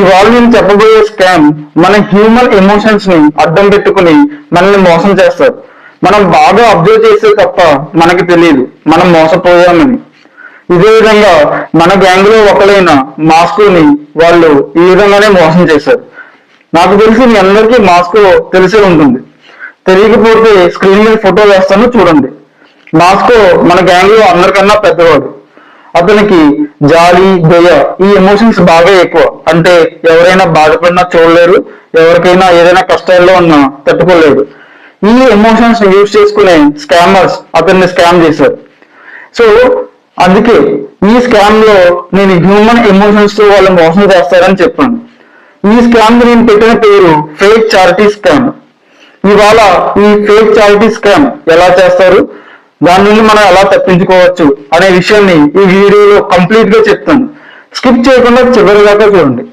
ఇవాళ నేను చెప్పబోయే స్కామ్ మన హ్యూమన్ ఎమోషన్స్ ని అడ్డం పెట్టుకుని మనల్ని మోసం చేస్తారు. మనం బాగా అబ్జర్వ్ చేసే తప్ప మనకి తెలియదు మనం మోసపోయామని. ఇదే విధంగా మన గ్యాంగ్ లో ఒకరైన మాస్కోని వాళ్ళు ఈ విధంగానే మోసం చేశారు. నాకు తెలిసి మీ అందరికీ మాస్కో తెలిసే ఉంటుంది. తెలియకపోతే స్క్రీన్ మీద ఫోటో వేస్తాను చూడండి. మాస్కో మన గ్యాంగ్ లో అందరికన్నా పెద్దవాడు. అతనికి జాలి, దయ ఈ ఎమోషన్స్ బాగా ఎక్కువ. అంటే ఎవరైనా బాధపడినా చూడలేరు, ఎవరికైనా ఏదైనా కష్టాల్లో ఉన్నా తట్టుకోలేరు. ఈ ఎమోషన్స్ యూజ్ చేసుకునే స్కామర్స్ అతన్ని స్కామ్ చేశారు. సో అందుకే ఈ స్కామ్ లో నేను హ్యూమన్ ఎమోషన్స్ తో వాళ్ళు మోసం చేస్తారని చెప్పాను. ఈ స్కామ్ నేను పెట్టిన పేరు ఫేక్ చారిటీ స్కామ్. ఇవాళ ఈ ఫేక్ చారిటీ స్కామ్ ఎలా చేస్తారు, దాని నుండి మనం ఎలా తప్పించుకోవచ్చు అనే విషయాన్ని ఈ వీడియోలో కంప్లీట్ గా చెప్తాను. స్కిప్ చేయకుండా చివరి దాకా చూడండి.